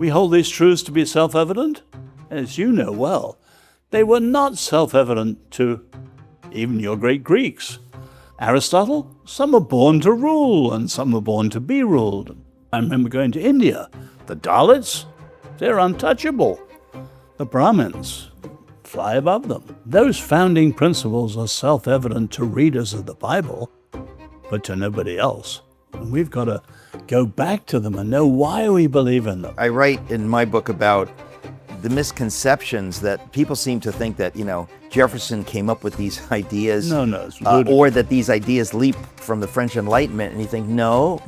We hold these truths to be self-evident. As you know well, they were not self-evident to even your great Greeks. Aristotle, some were born to rule and some were born to be ruled. I remember going to India. The Dalits, they're untouchable. The Brahmins fly above them. Those founding principles are self-evident to readers of the Bible, but to nobody else. And we've got to go back to them and know why we believe in them. I write in my book about the misconceptions that people seem to think that, Jefferson came up with these ideas. No, or that these ideas leap from the French Enlightenment. And you think, no,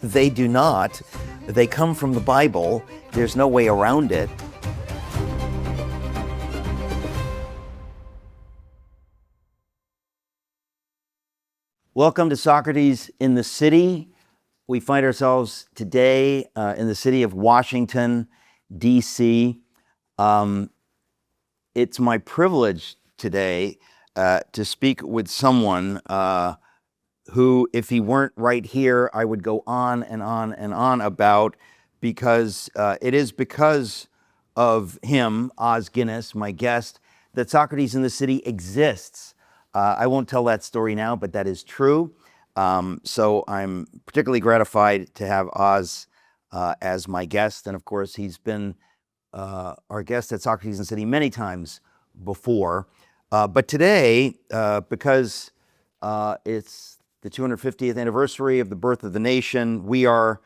they do not. They come from the Bible. There's no way around it. Welcome to Socrates in the City. We find ourselves today in the city of Washington, D.C. It's my privilege today to speak with someone who, if he weren't right here, I would go on and on and on about, because it is because of him, Os Guinness, my guest, that Socrates in the City exists. I won't tell that story now, but that is true. So I'm particularly gratified to have Os as my guest. And of course, he's been our guest at Socrates in the City many times before. But today, because it's the 250th anniversary of the birth of the nation, we are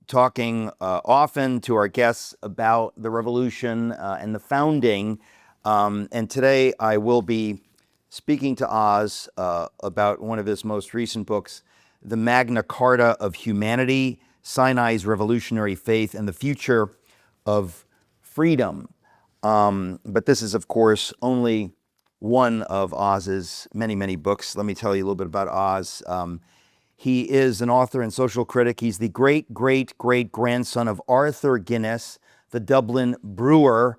talking often to our guests about the revolution and the founding. And today I will be speaking to Os about one of his most recent books, the Magna Carta of Humanity, Sinai's Revolutionary Faith and the Future of Freedom. But this is, of course, only one of Os's many, many books. Let me tell you a little bit about Os. He is an author and social critic. He's the great-great-great-grandson of Arthur Guinness, the Dublin brewer.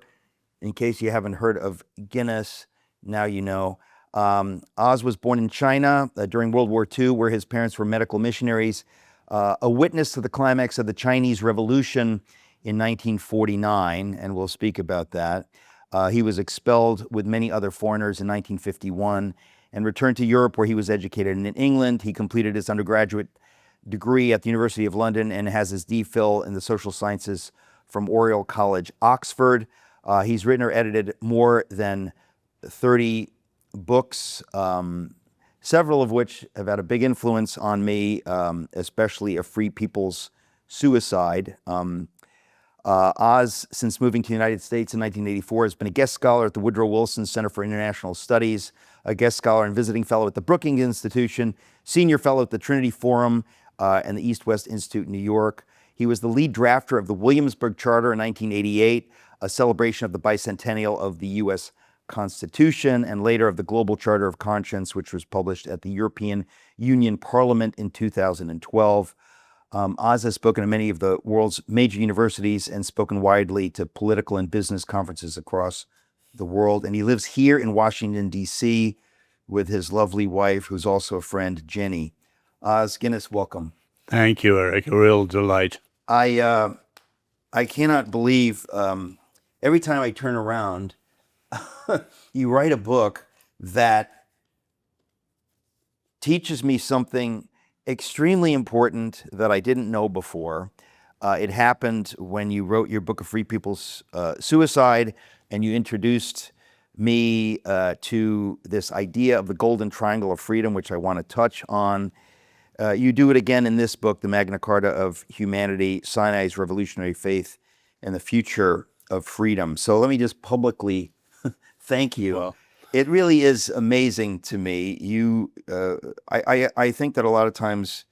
In case you haven't heard of Guinness, now you know. Os was born in China during World War II, where his parents were medical missionaries, a witness to the climax of the Chinese Revolution in 1949, and we'll speak about that. He was expelled with many other foreigners in 1951 and returned to Europe, where he was educated. And in England, he completed his undergraduate degree at the University of London and has his DPhil in the social sciences from Oriel College, Oxford. He's written or edited more than 30 books, several of which have had a big influence on me, especially A Free People's Suicide. Os, since moving to the United States in 1984, has been a guest scholar at the Woodrow Wilson Center for International Studies, a guest scholar and visiting fellow at the Brookings Institution, senior fellow at the Trinity Forum and the East-West Institute in New York. He was the lead drafter of the Williamsburg Charter in 1988, a celebration of the bicentennial of the U.S. Constitution, and later of the Global Charter of Conscience, which was published at the European Union Parliament in 2012. Os has spoken at many of the world's major universities and spoken widely to political and business conferences across the world. And he lives here in Washington, D.C. with his lovely wife, who's also a friend, Jenny. Os Guinness, welcome. Thank you, Eric. A real delight. I cannot believe every time I turn around, you write a book that teaches me something extremely important that I didn't know before. It happened when you wrote your book of Free People's Suicide, and you introduced me to this idea of the golden triangle of freedom, which I want to touch on. You do it again in this book, the Magna Carta of Humanity, Sinai's Revolutionary Faith and the Future of Freedom. So let me just publicly thank you. Well, it really is amazing to me. I think that a lot of times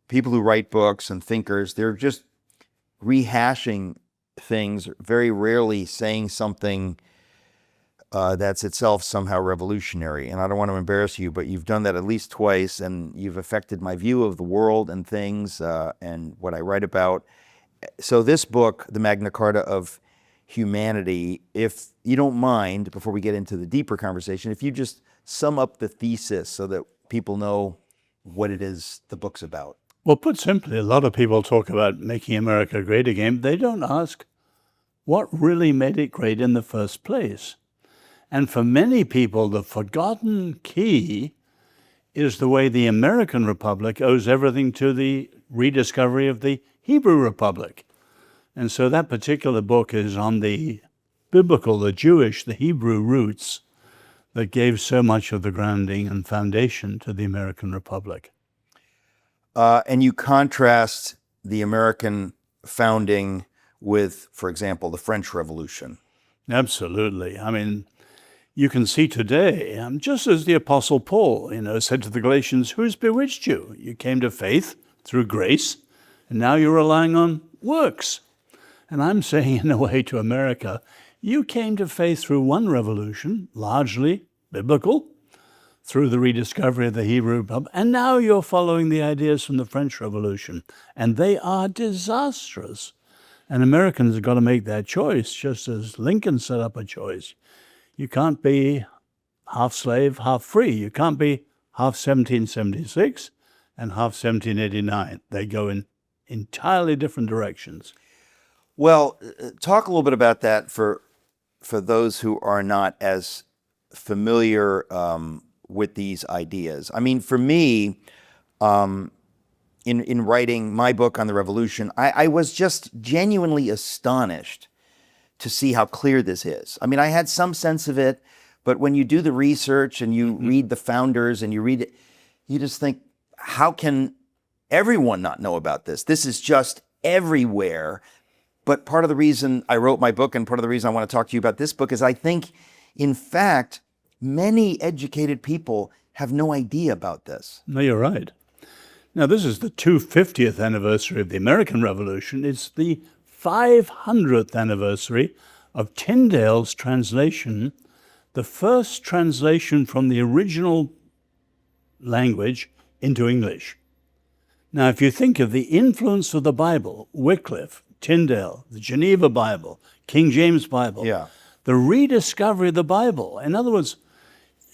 people who write books and thinkers, they're just rehashing things, very rarely saying something that's itself somehow revolutionary. And I don't want to embarrass you, but you've done that at least twice, and you've affected my view of the world and things and what I write about. So this book, the Magna Carta of Humanity, if you don't mind, before we get into the deeper conversation, if you just sum up the thesis so that people know what it is the book's about. Well, put simply, a lot of people talk about making America great again. They don't ask what really made it great in the first place. And for many people, the forgotten key is the way the American Republic owes everything to the rediscovery of the Hebrew Republic. And so that particular book is on the biblical, the Jewish, the Hebrew roots that gave so much of the grounding and foundation to the American Republic. And you contrast the American founding with, for example, the French Revolution. Absolutely. I mean, you can see today, just as the Apostle Paul, said to the Galatians, who's bewitched you? You came to faith through grace, and now you're relying on works. And I'm saying, in a way, to America, you came to faith through one revolution, largely biblical, through the rediscovery of the Hebrew Republic, and now you're following the ideas from the French Revolution, and they are disastrous. And Americans have got to make that choice, just as Lincoln set up a choice. You can't be half slave, half free. You can't be half 1776 and half 1789. They go in entirely different directions. Well, talk a little bit about that for those who are not as familiar with these ideas. I mean, for me, in writing my book on the revolution, I was just genuinely astonished to see how clear this is. I mean, I had some sense of it, but when you do the research and you read the founders and you read it, you just think, how can everyone not know about this? This is just everywhere. But part of the reason I wrote my book and part of the reason I want to talk to you about this book is I think, in fact, many educated people have no idea about this. No, you're right. Now, this is the 250th anniversary of the American Revolution. It's the 500th anniversary of Tyndale's translation, the first translation from the original language into English. Now, if you think of the influence of the Bible, Wycliffe, Tyndale, the Geneva Bible, King James Bible, the rediscovery of the Bible. In other words,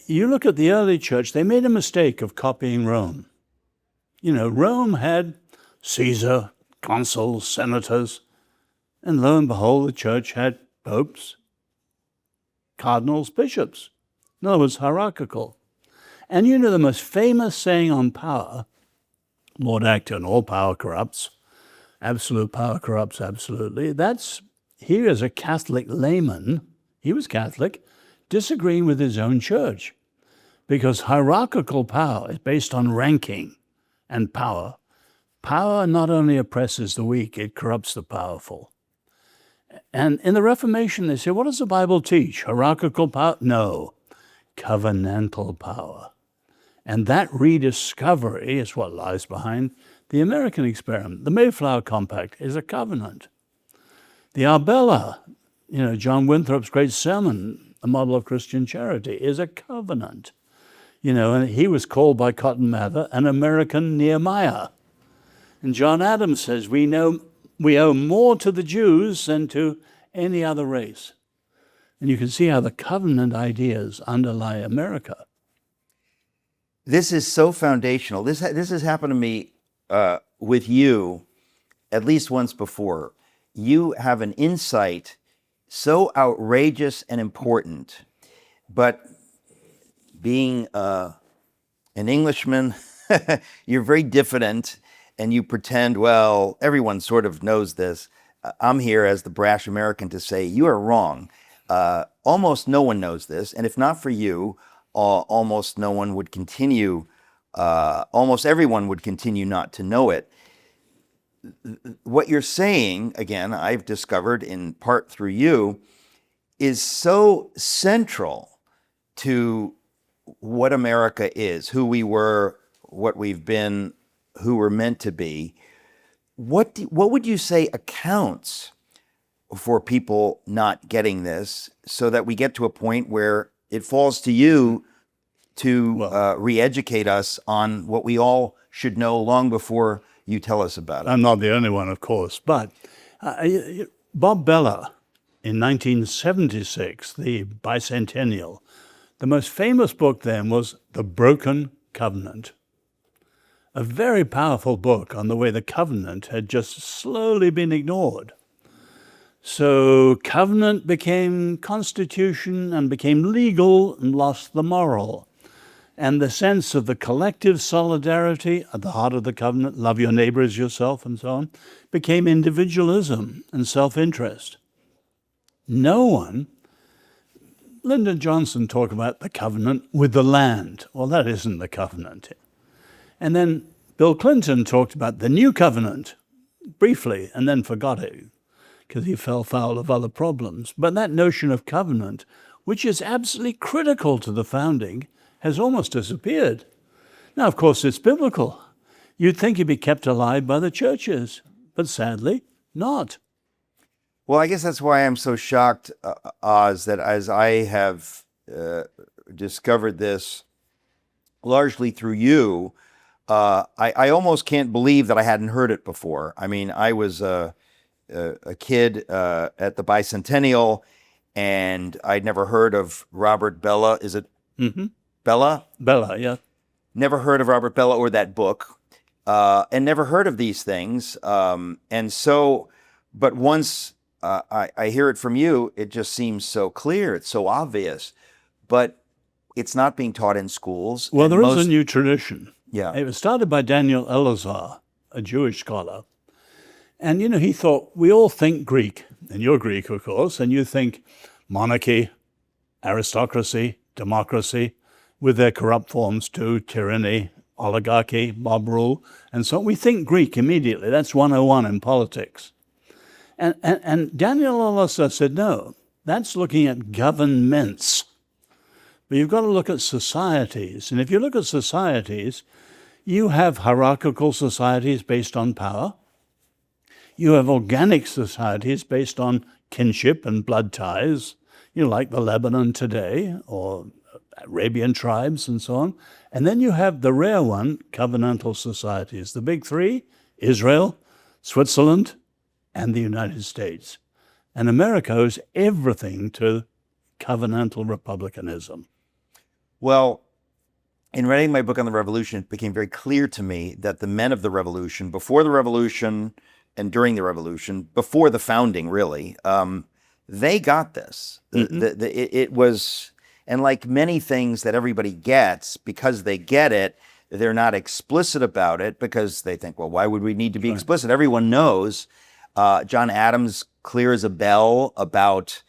you look at the early church, they made a mistake of copying Rome. Rome had Caesar, consuls, senators, and lo and behold, the church had popes, cardinals, bishops. In other words, hierarchical. And the most famous saying on power, Lord Acton, all power corrupts, absolute power corrupts absolutely. That's here as a Catholic layman, he was Catholic, disagreeing with his own church. Because hierarchical power is based on ranking and power. Power not only oppresses the weak, it corrupts the powerful. And in the Reformation, they say, what does the Bible teach? Hierarchical power? No, covenantal power. And that rediscovery is what lies behind the American experiment. The Mayflower Compact is a covenant. The Arbella, John Winthrop's great sermon, A Model of Christian Charity, is a covenant. And he was called by Cotton Mather an American Nehemiah. And John Adams says, we owe more to the Jews than to any other race. And you can see how the covenant ideas underlie America. This is so foundational. This has happened to me with you at least once before. You have an insight so outrageous and important, but being an Englishman, you're very diffident and you pretend, well, everyone sort of knows this. I'm here as the brash American to say, you are wrong. Almost no one knows this. And if not for you, almost no one would continue, almost everyone would continue not to know it. What you're saying, again, I've discovered in part through you, is so central to what America is, who we were, what we've been, who we're meant to be. What would you say accounts for people not getting this so that we get to a point where it falls to you to re-educate us on what we all should know long before you tell us about it? I'm not the only one, of course, but Bob Bellah in 1976, the bicentennial, the most famous book then was The Broken Covenant. a very powerful book on the way the covenant had just slowly been ignored. So covenant became constitution and became legal and lost the moral. And the sense of the collective solidarity at the heart of the covenant, love your neighbor as yourself and so on, became individualism and self-interest. No one, Lyndon Johnson talked about the covenant with the land. Well, that isn't the covenant. And then Bill Clinton talked about the new covenant briefly and then forgot it because he fell foul of other problems. But that notion of covenant, which is absolutely critical to the founding, has almost disappeared. Now, of course, it's biblical. You'd think it'd be kept alive by the churches, but sadly, not. Well, I guess that's why I'm so shocked, Oz, that as I have discovered this largely through you, I almost can't believe that I hadn't heard it before. I mean, I was a kid at the bicentennial, and I'd never heard of Robert Bella. Is it Bella? Bella, yeah. Never heard of Robert Bella or that book, and never heard of these things. And so, but once I hear it from you, it just seems so clear. It's so obvious, but it's not being taught in schools. Well, there is a new tradition. Yeah. It was started by Daniel Elazar, a Jewish scholar. And, you know, he thought, we all think Greek, and you're Greek, of course, and you think monarchy, aristocracy, democracy, with their corrupt forms too, tyranny, oligarchy, mob rule, and so we think Greek immediately. That's 101 in politics. And Daniel Elazar said, no, that's looking at governments. But you've got to look at societies. And if you look at societies, you have hierarchical societies based on power. You have organic societies based on kinship and blood ties, you know, like the Lebanon today, or Arabian tribes and so on. And then you have the rare one, covenantal societies. The big three, Israel, Switzerland, and the United States. And America owes everything to covenantal republicanism. Well, in writing my book on the revolution, it became very clear to me that the men of the revolution, before the revolution and during the revolution, before the founding, really, they got this. It was, and like many things that everybody gets, because they get it, they're not explicit about it because they think, well, why would we need to be explicit? Everyone knows. John Adams clear as a bell about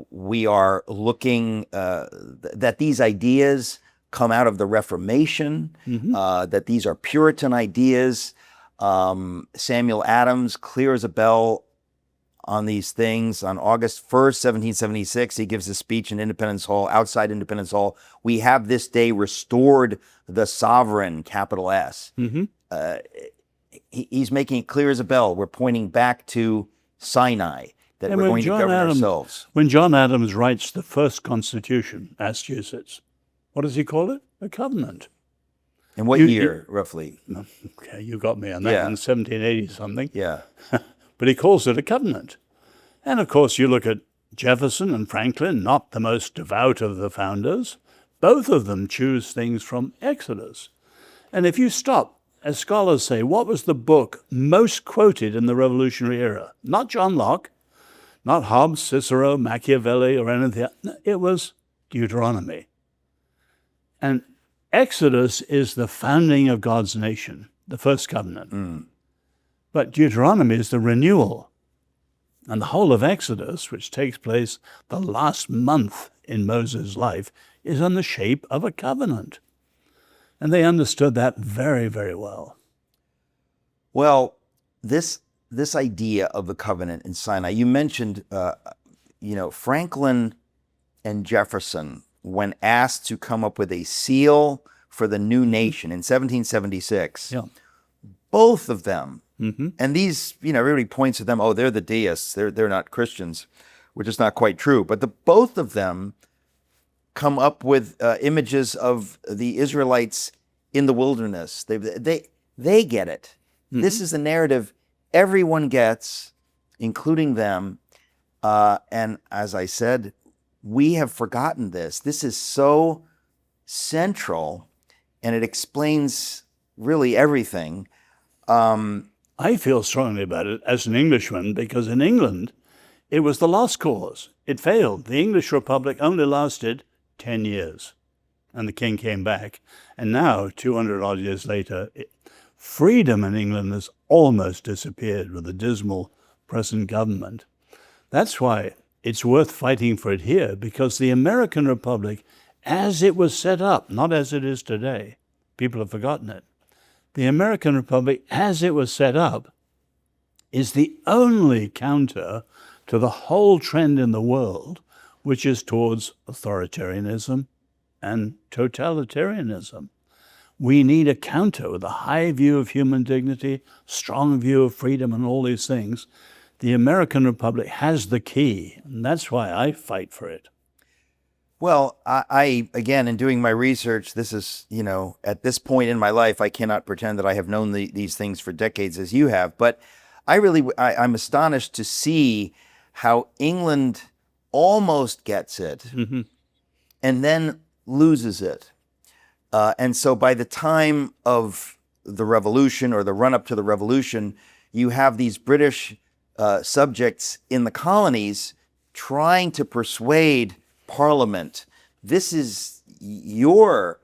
we are looking, that these ideas come out of the Reformation, that these are Puritan ideas. Samuel Adams, clear as a bell on these things. On August 1st, 1776, he gives a speech in Independence Hall, outside Independence Hall. We have this day restored the sovereign, capital S. He's making it clear as a bell. We're pointing back to Sinai, that we're going to govern ourselves. When John Adams writes the first Constitution, Massachusetts, what does he call it? A covenant. In what year, roughly? Okay, you got me on that, in 1780-something. Yeah. But he calls it a covenant. And of course, you look at Jefferson and Franklin, not the most devout of the founders. Both of them choose things from Exodus. And if you stop, as scholars say, what was the book most quoted in the Revolutionary era? Not John Locke, not Hobbes, Cicero, Machiavelli, or anything. It was Deuteronomy. And Exodus is the founding of God's nation, the first covenant. But Deuteronomy is the renewal. And the whole of Exodus, which takes place the last month in Moses' life, is in the shape of a covenant. And they understood that very, very well. Well, this idea of the covenant in Sinai, you mentioned, Franklin and Jefferson, when asked to come up with a seal for the new nation in 1776, both of them, and these, everybody points to them, oh, they're the deists, they're not Christians, which is not quite true, but both of them come up with images of the Israelites in the wilderness. They get it. This is the narrative everyone gets, including them. And as I said, we have forgotten this. This is so central, and it explains really everything. I feel strongly about it as an Englishman because in England, it was the lost cause. It failed. The English Republic only lasted 10 years, and the king came back. And now, 200 odd years later, freedom in England has almost disappeared with the dismal present government. That's why it's worth fighting for it here, because the American Republic, as it was set up, not as it is today, people have forgotten it. The American Republic, as it was set up, is the only counter to the whole trend in the world, which is towards authoritarianism and totalitarianism. We need a counter with a high view of human dignity, strong view of freedom, and all these things. The American Republic has the key, and that's why I fight for it. Well, I again, in doing my research, this is, at this point in my life, I cannot pretend that I have known these things for decades as you have, but I'm astonished to see how England almost gets it and then loses it. And so by the time of the revolution or the run-up to the revolution, you have these British subjects in the colonies trying to persuade Parliament, this is your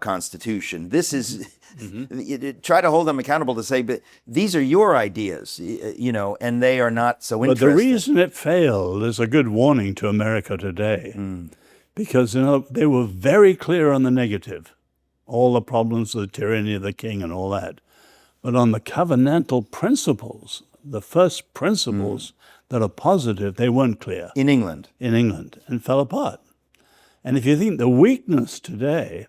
constitution. This is, try to hold them accountable to say, but these are your ideas, and they are not so interested. But the reason it failed is a good warning to America today, because they were very clear on the negative, all the problems of the tyranny of the king and all that. But on the covenantal principles, the first principles that are positive, they weren't clear. In England, and fell apart. And if you think the weakness today,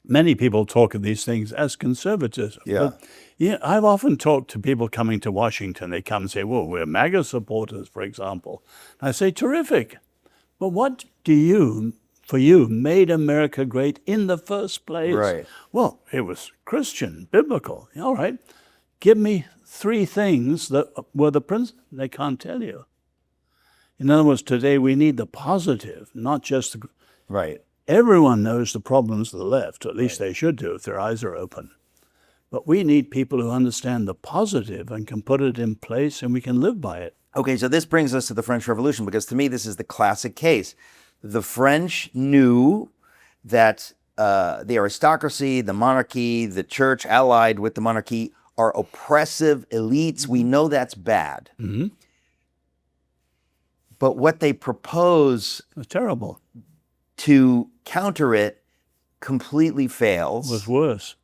many people talk of these things as conservatism. Yeah. But, I've often talked to people coming to Washington. They come and say, well, we're MAGA supporters, for example. And I say, terrific. But what for you, made America great in the first place? Right. Well, it was Christian, biblical. All right. Give me 3 things that were the principles. They can't tell you. In other words, today we need the positive, not just the... Right. Everyone knows the problems of the left, or at least they should do if their eyes are open. But we need people who understand the positive and can put it in place, and we can live by it. Okay, so this brings us to the French Revolution, because to me this is the classic case. The French knew that the aristocracy, the monarchy, the church allied with the monarchy are oppressive elites. We know that's bad. But what they propose It's terrible. to counter it completely fails. It was worse.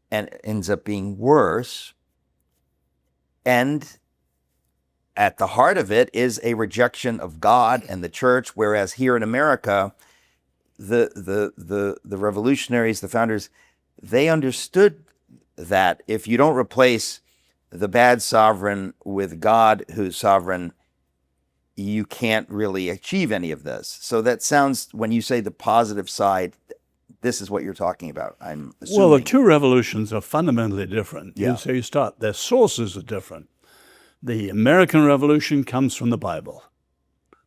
And ends up being worse. And at the heart of it is a rejection of God and the church, whereas here in America, the revolutionaries, the founders, they understood that if you don't replace the bad sovereign with God who's sovereign, you can't really achieve any of this. So that sounds, when you say the positive side, this is what you're talking about, I'm assuming. Well, the 2 revolutions are fundamentally different. Yeah. So you start, their sources are different. The American Revolution comes from the Bible.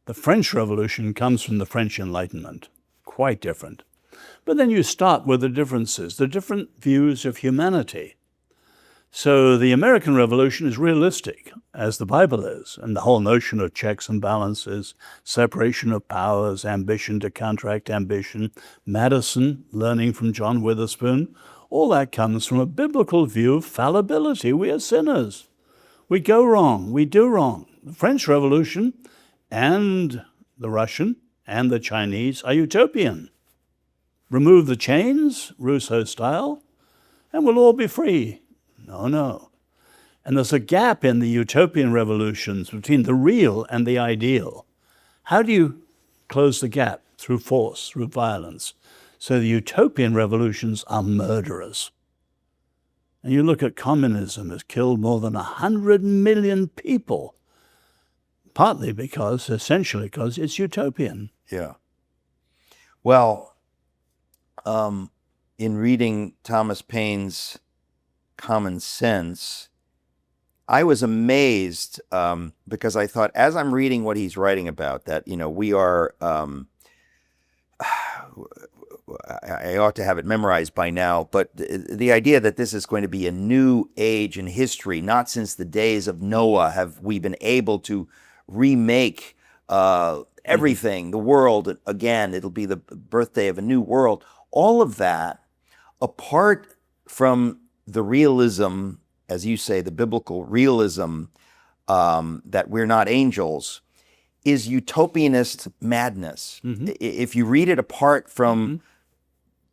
The French Revolution comes from the French Enlightenment. Quite different. But then you start with the differences, the different views of humanity. So the American Revolution is realistic, as the Bible is, and the whole notion of checks and balances, separation of powers, ambition to counteract ambition, Madison learning from John Witherspoon, all that comes from a biblical view of fallibility. We are sinners. We go wrong. We do wrong. The French Revolution and the Russian and the Chinese are utopian. Remove the chains, Rousseau style, and we'll all be free. No. And there's a gap in the utopian revolutions between the real and the ideal. How do you close the gap? Through force, through violence. So the utopian revolutions are murderous. And you look at communism, has killed more than 100 million people, essentially because it's utopian. Yeah. Well, in reading Thomas Paine's Common Sense, I was amazed because I thought, as I'm reading what he's writing about, that we are I ought to have it memorized by now, but the idea that this is going to be a new age in history, not since the days of Noah have we been able to remake everything, the world again. It'll be the birthday of a new world. All of that, apart from the realism, as you say, the biblical realism, that we're not angels, is utopianist madness. If you read it apart from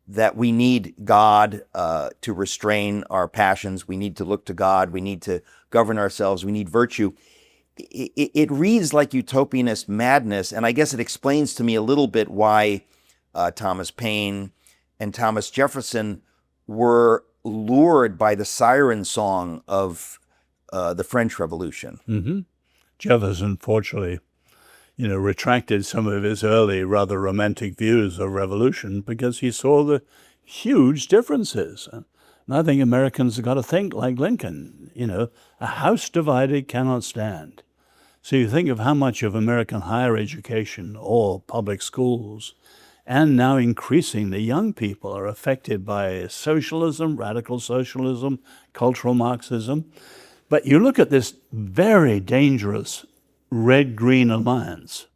that we need God to restrain our passions, we need to look to God, we need to govern ourselves, we need virtue, it reads like utopianist madness, and I guess it explains to me a little bit why Thomas Paine and Thomas Jefferson were lured by the siren song of the French Revolution. Jefferson, fortunately, retracted some of his early rather romantic views of revolution because he saw the huge differences. And I think Americans have got to think like Lincoln, a house divided cannot stand. So you think of how much of American higher education or public schools, and now increasingly young people, are affected by socialism, radical socialism, cultural Marxism. But you look at this very dangerous red-green alliance,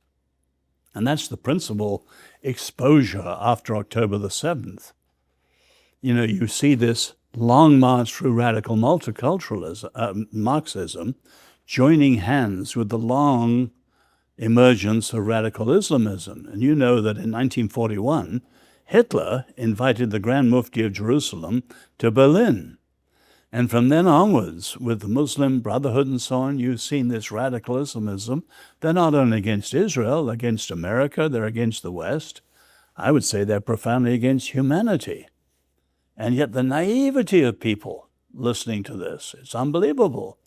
and that's the principal exposure after October the 7th. You see this long march through radical multiculturalism, Marxism, joining hands with the long emergence of radical Islamism. And you know that in 1941, Hitler invited the Grand Mufti of Jerusalem to Berlin. And from then onwards, with the Muslim Brotherhood and so on, you've seen this radical Islamism. They're not only against Israel, they're against America, they're against the West. I would say they're profoundly against humanity. And yet the naivety of people listening to this, it's unbelievable.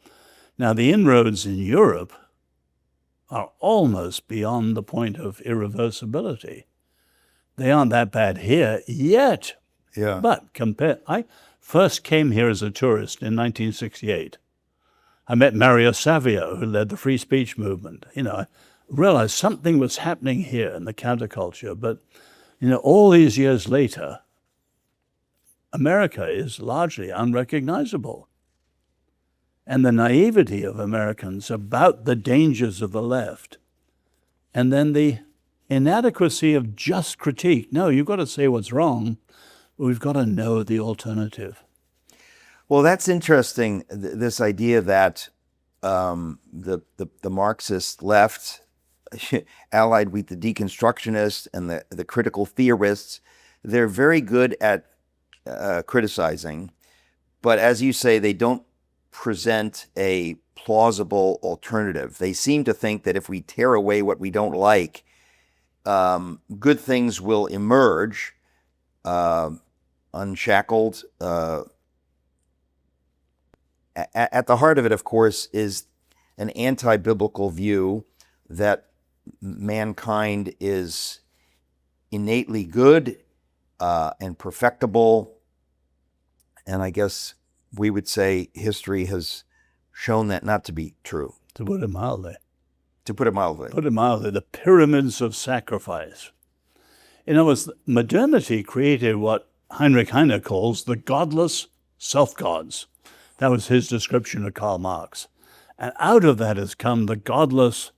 Now, the inroads in Europe are almost beyond the point of irreversibility. They aren't that bad here yet. Yeah. But I first came here as a tourist in 1968. I met Mario Savio, who led the free speech movement. I realized something was happening here in the counterculture. But, all these years later, America is largely unrecognizable. And the naivety of Americans about the dangers of the left, and then the inadequacy of just critique. No, you've got to say what's wrong. We've got to know the alternative. Well, that's interesting, this idea that the Marxist left, allied with the deconstructionists and the critical theorists, they're very good at criticizing. But as you say, they don't present a plausible alternative. They seem to think that if we tear away what we don't like, good things will emerge, unshackled. At the heart of it, of course, is an anti-biblical view that mankind is innately good and perfectible. And I guess we would say history has shown that not to be true. To put it mildly. To put it mildly. Put it mildly, the pyramids of sacrifice. In other words, modernity created what Heinrich Heine calls the godless self-gods. That was his description of Karl Marx. And out of that has come the godless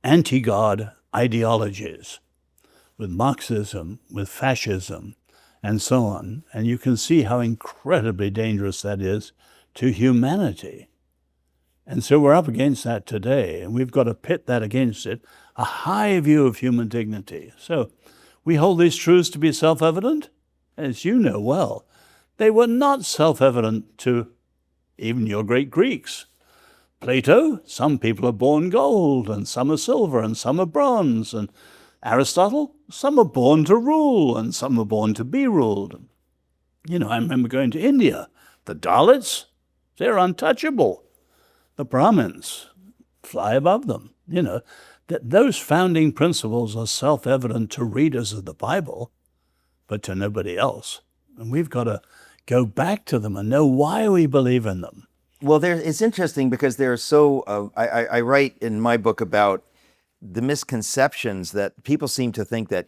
anti-God ideologies, with Marxism, with fascism, and so on. And you can see how incredibly dangerous that is to humanity. And so we're up against that today, and we've got to pit that against it, a high view of human dignity. So we hold these truths to be self-evident. As you know well, they were not self-evident to even your great Greeks. Plato, some people are born gold, and some are silver, and some are bronze. And Aristotle, some are born to rule, and some are born to be ruled. I remember going to India. The Dalits, they're untouchable. The Brahmins fly above them. That those founding principles are self-evident to readers of the Bible, but to nobody else. And we've got to go back to them and know why we believe in them. Well, it's interesting because they're so, I write in my book about the misconceptions that people seem to think that,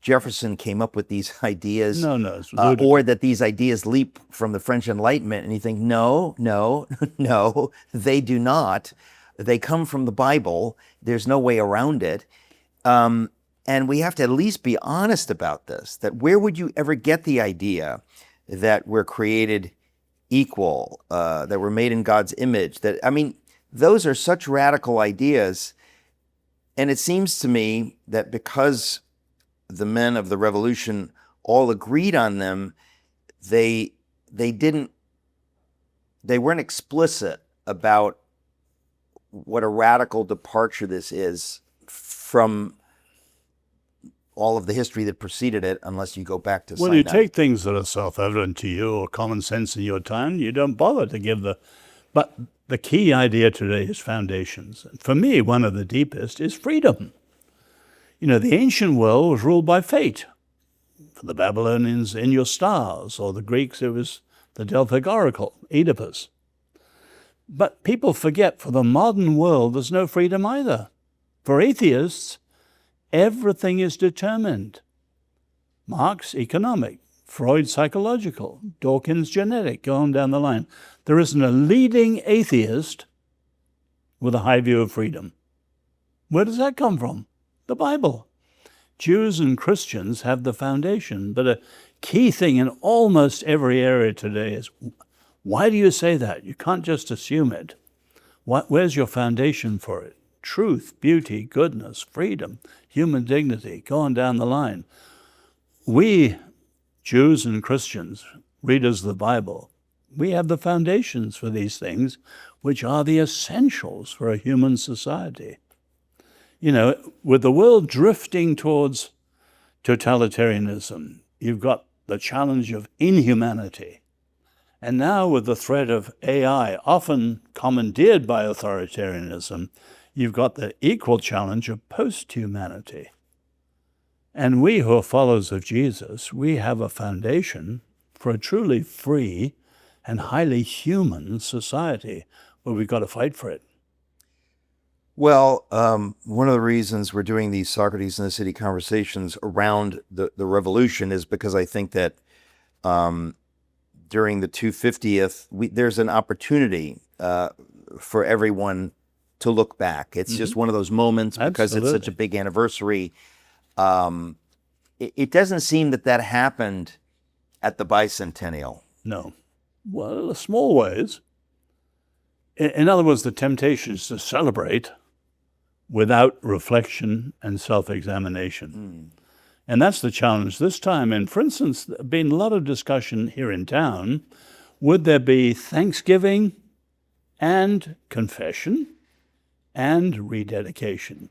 Jefferson came up with these ideas, No, it's ludicrous. or that these ideas leap from the French Enlightenment, and you think, no, no, they do not. They come from the Bible. There's no way around it. And we have to at least be honest about this, that where would you ever get the idea that we're created equal, that we're made in God's image? Those are such radical ideas. And it seems to me that because the men of the revolution all agreed on them, they weren't explicit about what a radical departure this is from all of the history that preceded it, unless you go back to Sinai. When you take things that are self-evident to you or common sense in your time, you don't bother to give But the key idea today is foundations. And for me, one of the deepest is freedom. The ancient world was ruled by fate. For the Babylonians, in your stars, or the Greeks, it was the Delphic oracle, Oedipus. But people forget, for the modern world, there's no freedom either. For atheists, everything is determined. Marx, economic. Freud, psychological. Dawkins, genetic. Go on down the line. There isn't a leading atheist with a high view of freedom. Where does that come from? The Bible. Jews and Christians have the foundation, but a key thing in almost every area today is, why do you say that? You can't just assume it. Where's your foundation for it? Truth, beauty, goodness, freedom, human dignity. Go on down the line. We, Jews and Christians, readers of the Bible, we have the foundations for these things, which are the essentials for a human society. With the world drifting towards totalitarianism, you've got the challenge of inhumanity. And now with the threat of AI, often commandeered by authoritarianism, you've got the equal challenge of post-humanity. And we who are followers of Jesus, we have a foundation for a truly free and highly human society where we've got to fight for it. Well, one of the reasons we're doing these Socrates in the City conversations around the revolution is because I think that during the 250th, there's an opportunity for everyone to look back. It's just one of those moments because it's such a big anniversary. It doesn't seem that happened at the bicentennial. No. Well, in small ways. In other words, the temptation is to celebrate without reflection and self-examination. And that's the challenge this time. And for instance, there's been a lot of discussion here in town. Would there be thanksgiving and confession and rededication?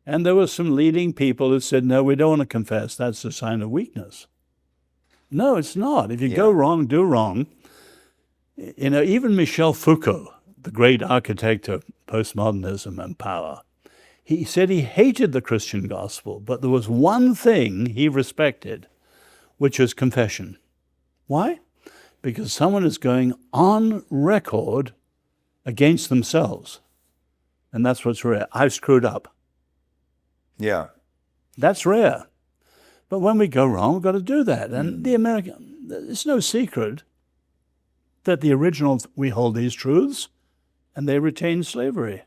And there were some leading people who said, no, we don't want to confess. That's a sign of weakness. No, it's not. If you go wrong, do wrong. Even Michel Foucault, the great architect of postmodernism and power, he said he hated the Christian gospel, but there was one thing he respected, which was confession. Why? Because someone is going on record against themselves. And that's what's rare. I've screwed up. Yeah. That's rare. But when we go wrong, we've got to do that. And it's no secret that the originals, we hold these truths, and they retain slavery.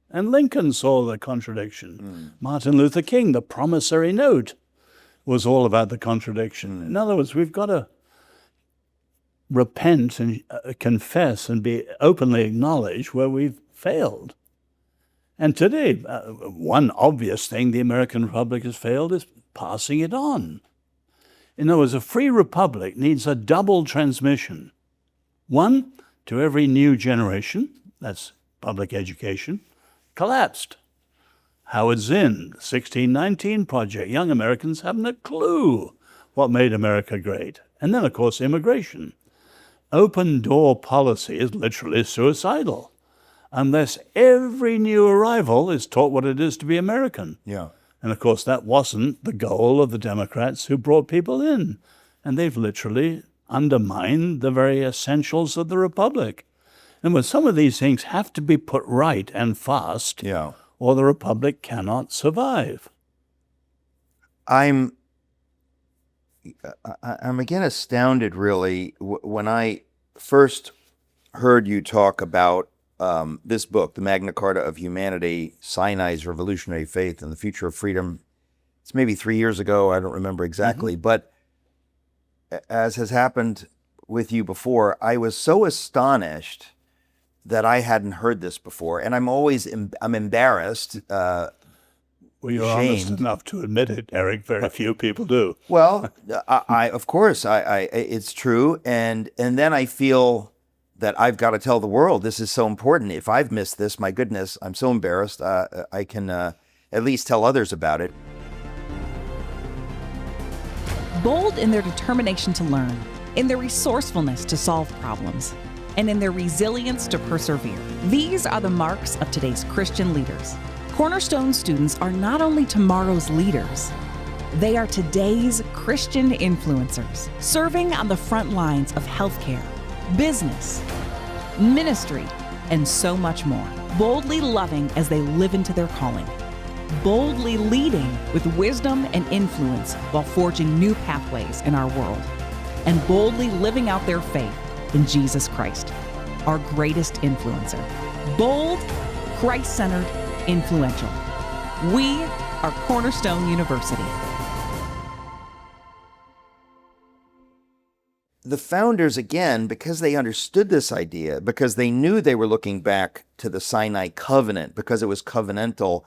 And Lincoln saw the contradiction. Martin Luther King, the promissory note, was all about the contradiction. In other words, we've got to repent and confess and be openly acknowledge where we've failed. And today, one obvious thing the American Republic has failed is passing it on. In other words, a free republic needs a double transmission. One, to every new generation, that's public education, collapsed. Howard Zinn, 1619 Project, young Americans haven't a clue what made America great. And then, of course, immigration. Open door policy is literally suicidal unless every new arrival is taught what it is to be American. Yeah. And of course, that wasn't the goal of the Democrats who brought people in. And they've literally undermined the very essentials of the Republic. And when some of these things have to be put right and fast, Yeah. or the republic cannot survive. I'm again astounded, really, when I first heard you talk about this book, the Magna Carta of Humanity, Sinai's Revolutionary Faith and the Future of Freedom. It's maybe 3 years ago, I don't remember exactly, but as has happened with you before, I was so astonished that I hadn't heard this before, and I'm embarrassed, Well, you're honest shamed. enough to admit it, Eric. Very few people do. Well, of course, it's true, and then I feel that I've got to tell the world this is so important. If I've missed this, my goodness, I'm so embarrassed. I can at least tell others about it. Bold in their determination to learn, in their resourcefulness to solve problems, and in their resilience to persevere. These are the marks of today's Christian leaders. Cornerstone students are not only tomorrow's leaders, they are today's Christian influencers, serving on the front lines of healthcare, business, ministry, and so much more. Boldly loving as they live into their calling. Boldly leading with wisdom and influence while forging new pathways in our world. And boldly living out their faith in Jesus Christ, our greatest influencer. Bold, Christ-centered, influential. We are Cornerstone University. The founders, again, because they understood this idea, because they knew they were looking back to the Sinai covenant, because it was covenantal,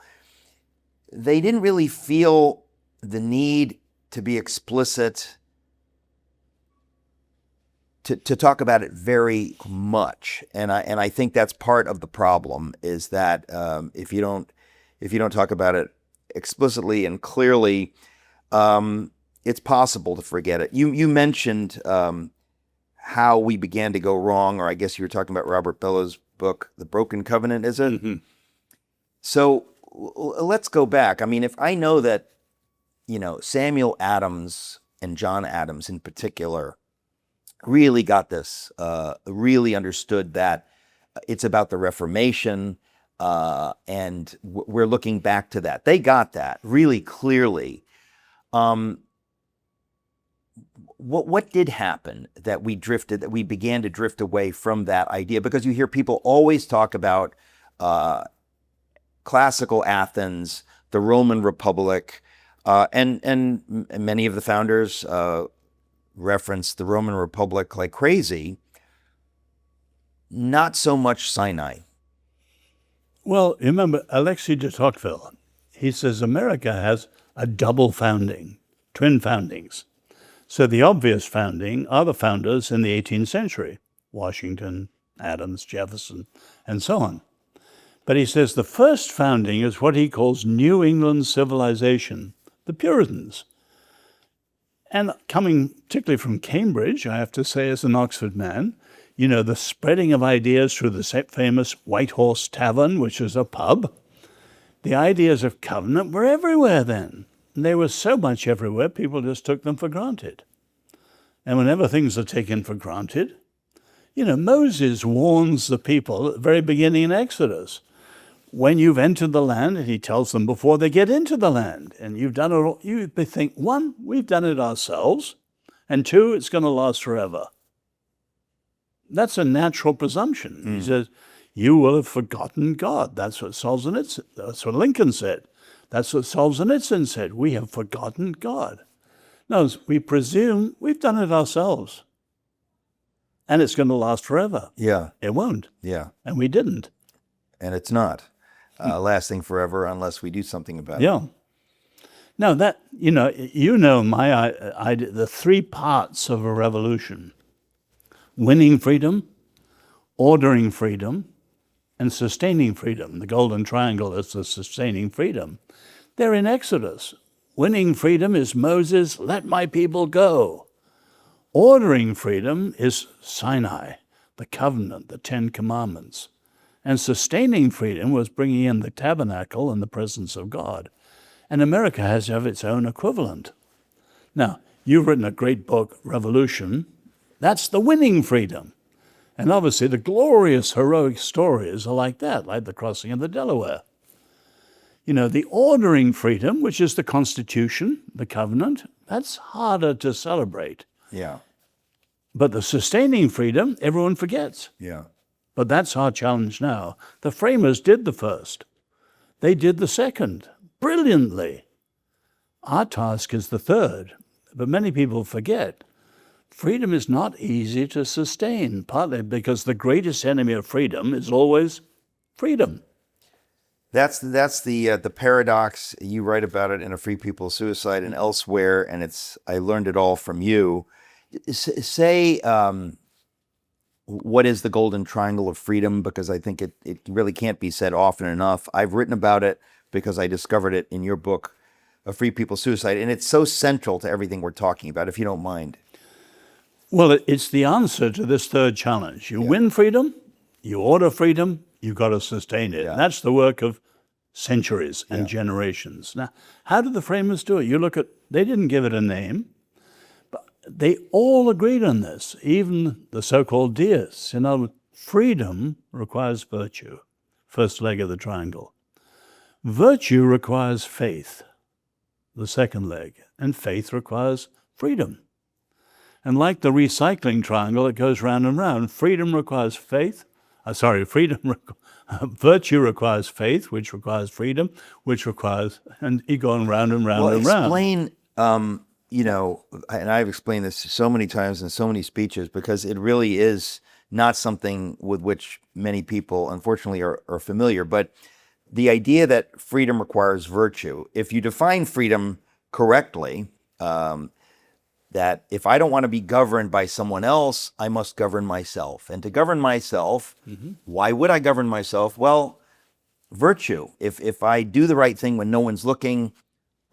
they didn't really feel the need to be explicit, to talk about it very much. And I think that's part of the problem, is that if you don't talk about it explicitly and clearly, it's possible to forget it. You mentioned how we began to go wrong, or I guess you were talking about Robert Bellow's book, The Broken Covenant, is it? Mm-hmm. So let's go back. I mean, if I know that, Samuel Adams and John Adams in particular really got this, really understood that it's about the Reformation, and we're looking back to that. They got that really clearly. What did happen that we began to drift away from that idea? Because you hear people always talk about classical Athens, the Roman Republic, and many of the founders reference the Roman Republic like crazy. Not so much Sinai. Well, remember Alexis de Tocqueville. He says America has a double founding, twin foundings. So the obvious founding are the founders in the 18th century, Washington, Adams, Jefferson, and so on. But he says the first founding is what he calls New England civilization, the Puritans. And coming particularly from Cambridge, I have to say, as an Oxford man, the spreading of ideas through the famous White Horse Tavern, which is a pub, the ideas of covenant were everywhere then. They were so much everywhere, people just took them for granted. And whenever things are taken for granted, Moses warns the people at the very beginning in Exodus, when you've entered the land, and he tells them before they get into the land, and you've done it all, you think, one, we've done it ourselves, and two, it's going to last forever. That's a natural presumption. He says, you will have forgotten God. That's what Solzhenitsyn, that's what Lincoln said. That's what Solzhenitsyn said. We have forgotten God. No, we presume we've done it ourselves. And it's going to last forever. Yeah. It won't. Yeah. And we didn't. And it's not lasting forever unless we do something about it. Yeah. Now that, my idea, the three parts of a revolution: winning freedom, ordering freedom, and sustaining freedom. The golden triangle is the sustaining freedom. They're in Exodus. Winning freedom is Moses, let my people go. Ordering freedom is Sinai, the covenant, the 10 Commandments. And sustaining freedom was bringing in the tabernacle and the presence of God. And America has to have its own equivalent. Now, you've written a great book, Revolution. That's the winning freedom. And obviously the glorious, heroic stories are like that, like the crossing of the Delaware. The ordering freedom, which is the Constitution, the covenant, that's harder to celebrate. Yeah. But the sustaining freedom, everyone forgets. Yeah. But that's our challenge now. The framers did the first. They did the second, brilliantly. Our task is the third. But many people forget. Freedom is not easy to sustain, partly because the greatest enemy of freedom is always freedom. That's the paradox. You write about it in A Free People's Suicide and elsewhere, and I learned it all from you. Say, what is the golden triangle of freedom? Because I think it really can't be said often enough. I've written about it because I discovered it in your book, A Free People's Suicide, and it's so central to everything we're talking about, if you don't mind. Well, it's the answer to this third challenge. You win freedom, you order freedom, you've got to sustain it. Yeah. And that's the work of centuries and generations. Now, how did the framers do it? You look at, they didn't give it a name, but they all agreed on this, even the so-called deists. In other words, freedom requires virtue, first leg of the triangle. Virtue requires faith, the second leg, and faith requires freedom. And like the recycling triangle, it goes round and round. Freedom requires faith. Virtue requires faith, which requires freedom, which requires, and you're going round and round and round. Explain, and I've explained this so many times in so many speeches, because it really is not something with which many people, unfortunately, are familiar. But the idea that freedom requires virtue, if you define freedom correctly, that if I don't want to be governed by someone else, I must govern myself. And to govern myself, why would I govern myself? Well, virtue. If I do the right thing when no one's looking,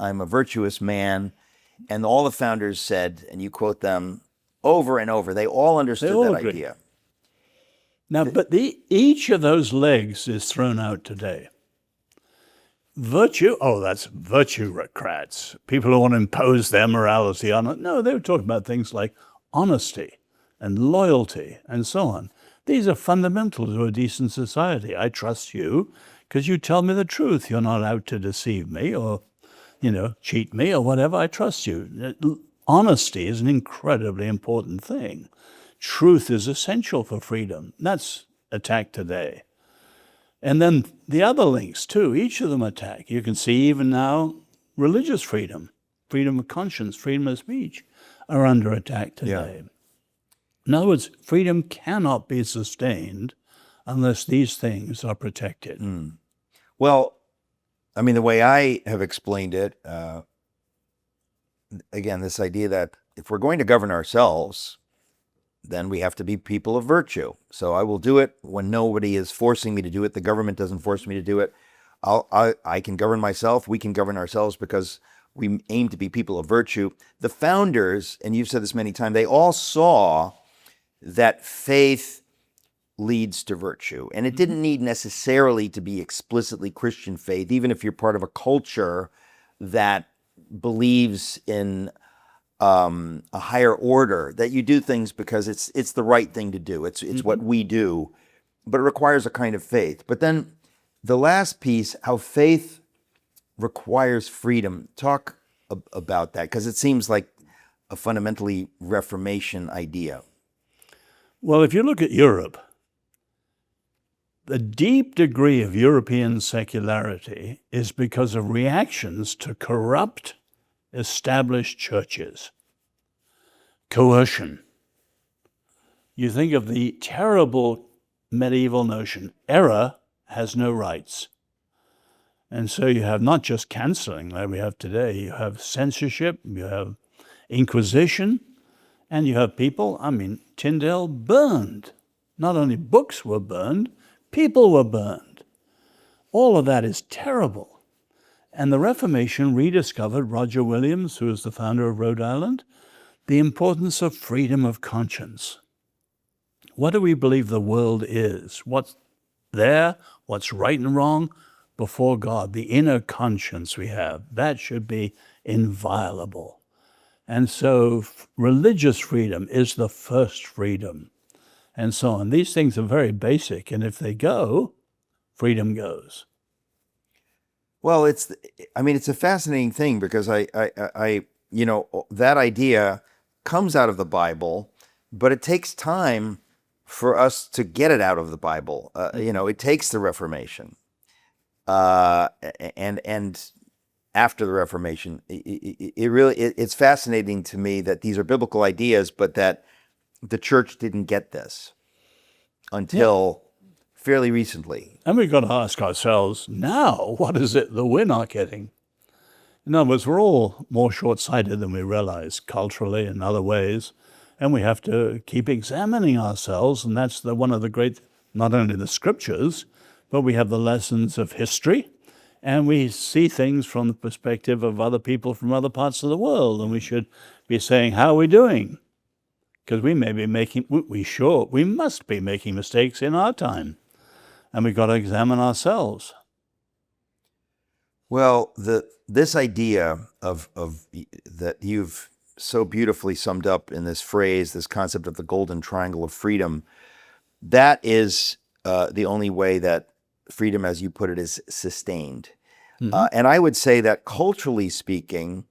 I'm a virtuous man. And all the founders said, and you quote them over and over, they all understood that agree. idea. Now, but each of those legs is thrown out today. Virtue, that's virtuocrats, people who want to impose their morality on it. No, they were talking about things like honesty and loyalty and so on. These are fundamental to a decent society. I trust you because you tell me the truth. You're not out to deceive me or, cheat me or whatever. I trust you. Honesty is an incredibly important thing. Truth is essential for freedom. That's attacked today. And then the other links, too, each of them attack. You can see even now religious freedom, freedom of conscience, freedom of speech are under attack today. Yeah. In other words, freedom cannot be sustained unless these things are protected. Well, the way I have explained it, again, this idea that if we're going to govern ourselves, then we have to be people of virtue. So I will do it when nobody is forcing me to do it. The government doesn't force me to do it. I can govern myself. We can govern ourselves because we aim to be people of virtue. The founders, and you've said this many times, they all saw that faith leads to virtue. And it didn't need necessarily to be explicitly Christian faith, even if you're part of a culture that believes in a higher order, that you do things because it's the right thing to do. It's what we do, but it requires a kind of faith. But then the last piece, how faith requires freedom. Talk about that, because it seems like a fundamentally Reformation idea. Well, if you look at Europe, the deep degree of European secularity is because of reactions to corrupt established churches. Coercion. You think of the terrible medieval notion, error has no rights. And so you have not just canceling like we have today, you have censorship, you have inquisition, and you have people, Tyndale burned. Not only books were burned, people were burned. All of that is terrible. And the Reformation rediscovered, Roger Williams, who is the founder of Rhode Island, the importance of freedom of conscience. What do we believe the world is? What's there? What's right and wrong before God? The inner conscience we have, that should be inviolable. And so religious freedom is the first freedom, and so on. These things are very basic, and if they go, freedom goes. Well, it's a fascinating thing because that idea comes out of the Bible, but it takes time for us to get it out of the Bible. It takes the Reformation, and after the Reformation, it's fascinating to me that these are biblical ideas, but that the church didn't get this until fairly recently. And we've got to ask ourselves now, what is it that we're not getting? In other words, we're all more short-sighted than we realize culturally and other ways, and we have to keep examining ourselves, and that's one of the great, not only the scriptures, but we have the lessons of history, and we see things from the perspective of other people from other parts of the world, and we should be saying, how are we doing? Because we may be we must be making mistakes in our time, and we've got to examine ourselves. Well, this idea of that you've so beautifully summed up in this phrase, this concept of the golden triangle of freedom, that is the only way that freedom, as you put it, is sustained. And I would say that culturally speaking,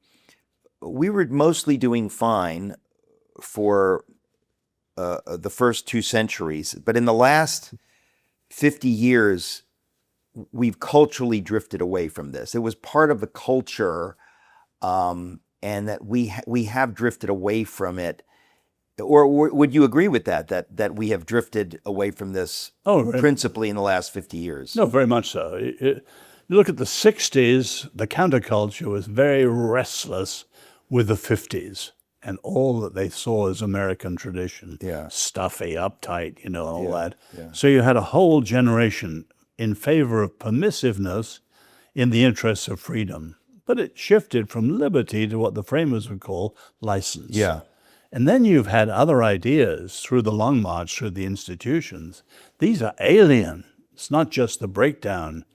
we were mostly doing fine for the first 2 centuries, but in the last 50 years, we've culturally drifted away from this. It was part of the culture, and that we have drifted away from it. Or would you agree with that we have drifted away from this principally in the last 50 years? No, very much so. You look at the 60s, the counterculture was very restless with the 50s and all that they saw as American tradition. Yeah. Stuffy, uptight, all that. Yeah. So you had a whole generation in favor of permissiveness in the interests of freedom. But it shifted from liberty to what the framers would call license. Yeah. And then you've had other ideas through the long march through the institutions. These are alien. It's not just the breakdown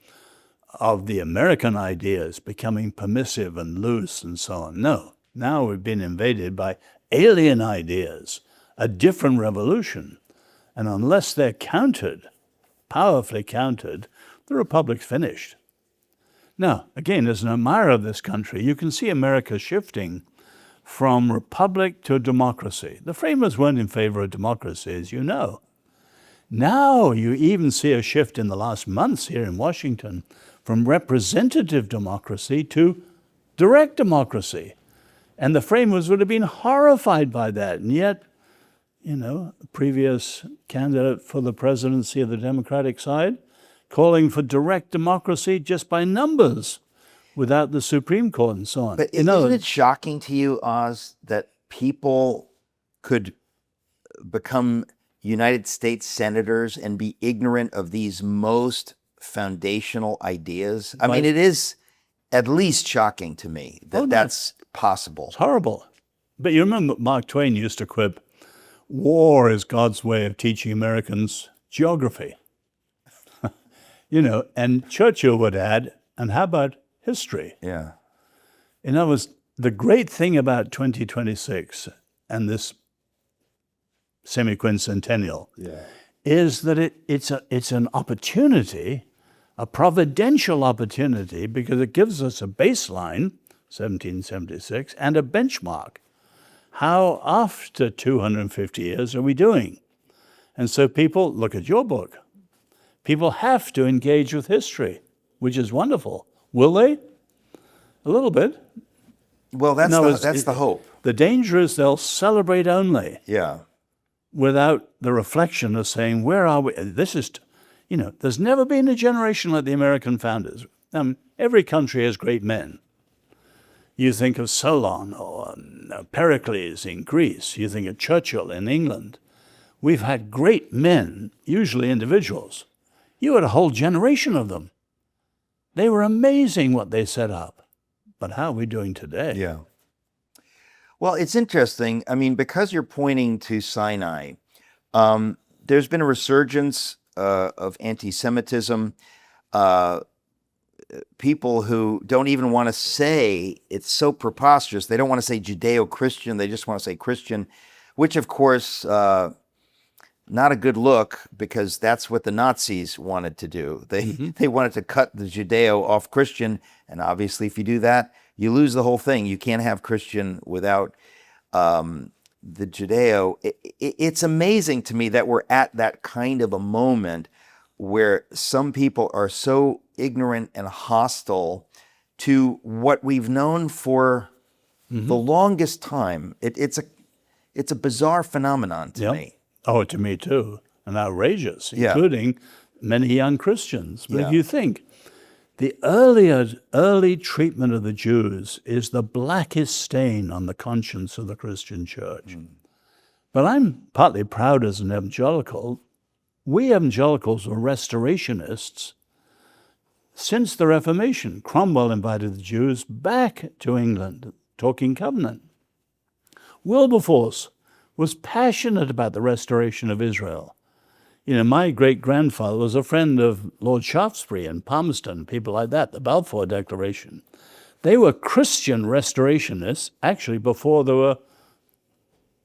of the American ideas becoming permissive and loose and so on. No, now we've been invaded by alien ideas, a different revolution. And unless they're countered, powerfully countered, the republic's finished. Now, again, as an admirer of this country, you can see America shifting from republic to democracy. The framers weren't in favor of democracy, as you know. Now you even see a shift in the last months here in Washington from representative democracy to direct democracy. And the framers would have been horrified by that. And yet, a previous candidate for the presidency of the Democratic side calling for direct democracy just by numbers without the Supreme Court and so on. But isn't it shocking to you, Oz, that people could become United States senators and be ignorant of these most foundational ideas? I mean, it is at least shocking to me that that's possible. It's horrible. But you remember Mark Twain used to quip, war is God's way of teaching Americans geography. And Churchill would add, and how about history? Yeah. In other words, the great thing about 2026 and this semi-quincentennial is that it's an opportunity, a providential opportunity, because it gives us a baseline, 1776, and a benchmark. How after 250 years are we doing? And so people, look at your book. People have to engage with history, which is wonderful. Will they? A little bit. Well, that's the hope. The danger is they'll celebrate only. Yeah. Without the reflection of saying, where are we? This is, there's never been a generation like the American founders. Every country has great men. You think of Solon or Pericles in Greece. You think of Churchill in England. We've had great men, usually individuals. You had a whole generation of them. They were amazing what they set up. But how are we doing today? Yeah. Well, it's interesting. I mean, because you're pointing to Sinai, there's been a resurgence of anti-Semitism. People who don't even want to say, it's so preposterous, they don't want to say Judeo-Christian, they just want to say Christian, which of course not a good look, because that's what the Nazis wanted to do. They wanted to cut the Judeo off Christian, and obviously if you do that, you lose the whole thing. You can't have Christian without the Judeo. It's amazing to me that we're at that kind of a moment where some people are so ignorant and hostile to what we've known for the longest time. It's a bizarre phenomenon to me. Oh, to me too, and outrageous, including many young Christians. But if you think, the early treatment of the Jews is the blackest stain on the conscience of the Christian church. But I'm partly proud as an evangelical. We evangelicals were restorationists since the Reformation. Cromwell invited the Jews back to England, talking covenant. Wilberforce was passionate about the restoration of Israel. You know, my great-grandfather was a friend of Lord Shaftesbury and Palmerston, people like that, the Balfour Declaration. They were Christian restorationists, actually, before there were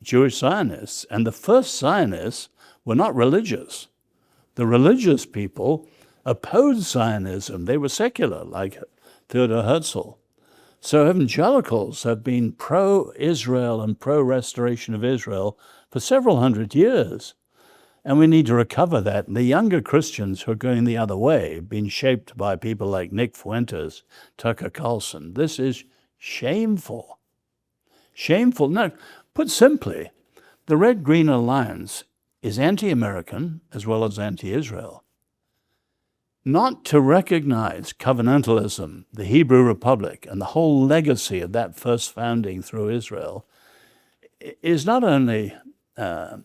Jewish Zionists. And the first Zionists were not religious. The religious people opposed Zionism. They were secular, like Theodor Herzl. So evangelicals have been pro-Israel and pro-restoration of Israel for several hundred years. And we need to recover that. And the younger Christians who are going the other way, being shaped by people like Nick Fuentes, Tucker Carlson, this is shameful. Shameful. No, put simply, the Red-Green Alliance is anti-American as well as anti-Israel. Not to recognize covenantalism, the Hebrew Republic, and the whole legacy of that first founding through Israel is not only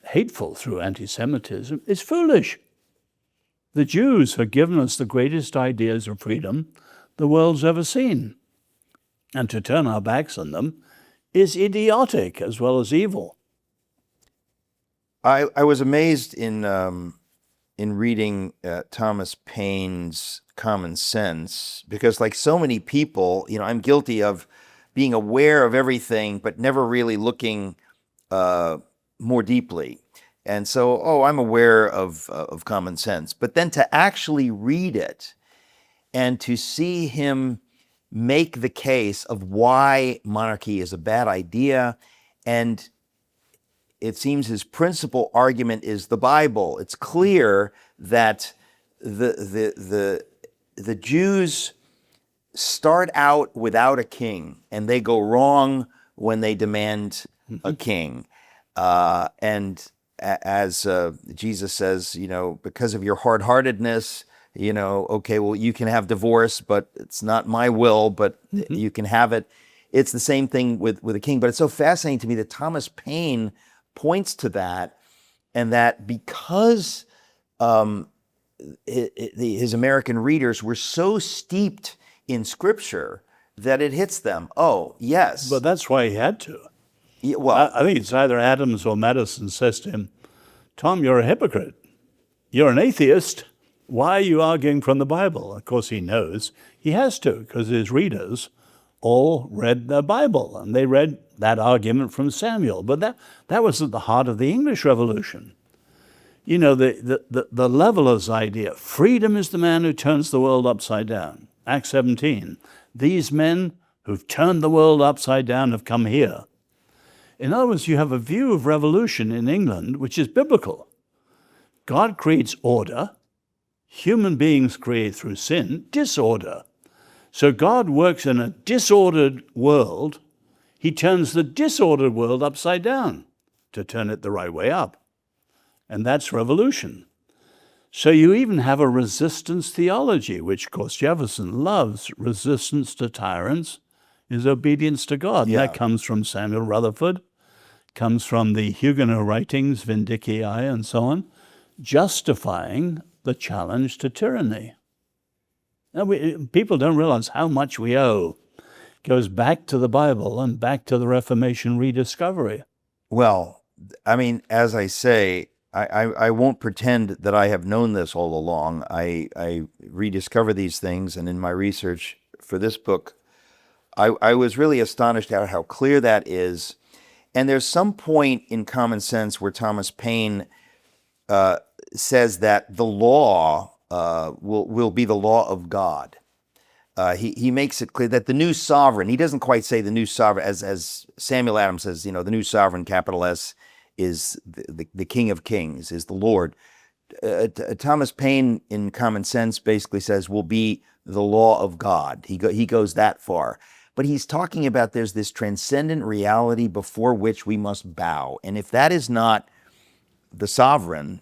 hateful through anti-Semitism, it's foolish. The Jews have given us the greatest ideas of freedom the world's ever seen. And to turn our backs on them is idiotic as well as evil. I was amazed in reading Thomas Paine's Common Sense, because like so many people, you know, I'm guilty of being aware of everything, but never really looking more deeply. And so, I'm aware of Common Sense. But then to actually read it and to see him make the case of why monarchy is a bad idea, and it seems his principal argument is the Bible. It's clear that the Jews start out without a king, and they go wrong when they demand a king. And as Jesus says, you know, because of your hard-heartedness, you know, okay, well, you can have divorce, but it's not my will, but you can have it. It's the same thing with a king. But it's so fascinating to me that Thomas Paine points to that, and that because his American readers were so steeped in Scripture that it hits them. Oh, yes. But that's why he had to. Yeah, well, I think it's either Adams or Madison says to him, Tom, you're a hypocrite. You're an atheist. Why are you arguing from the Bible? Of course, he knows he has to, because his readers all read the Bible, and they read that argument from Samuel. But that was at the heart of the English Revolution. You know, the levelers idea, freedom is the man who turns the world upside down. Acts 17, these men who've turned the world upside down have come here. In other words, you have a view of revolution in England which is biblical. God creates order. Human beings create through sin disorder. So God works in a disordered world. He turns the disordered world upside down to turn it the right way up. And that's revolution. So you even have a resistance theology, which, of course, Jefferson loves. Resistance to tyrants is obedience to God. Yeah. That comes from Samuel Rutherford, comes from the Huguenot writings, Vindicii, and so on, justifying the challenge to tyranny. Now, people don't realize how much we owe. It goes back to the Bible and back to the Reformation rediscovery. Well, I mean, as I say, I won't pretend that I have known this all along. I rediscover these things, and in my research for this book, I was really astonished at how clear that is. And there's some point in Common Sense where Thomas Paine says that the law will be the law of God. He makes it clear that the new sovereign, he doesn't quite say the new sovereign, as Samuel Adams says, the new sovereign, capital S, is the King of Kings, is the Lord. Thomas Paine, in Common Sense, basically says will be the law of God. He goes that far. But he's talking about there's this transcendent reality before which we must bow. And if that is not the sovereign,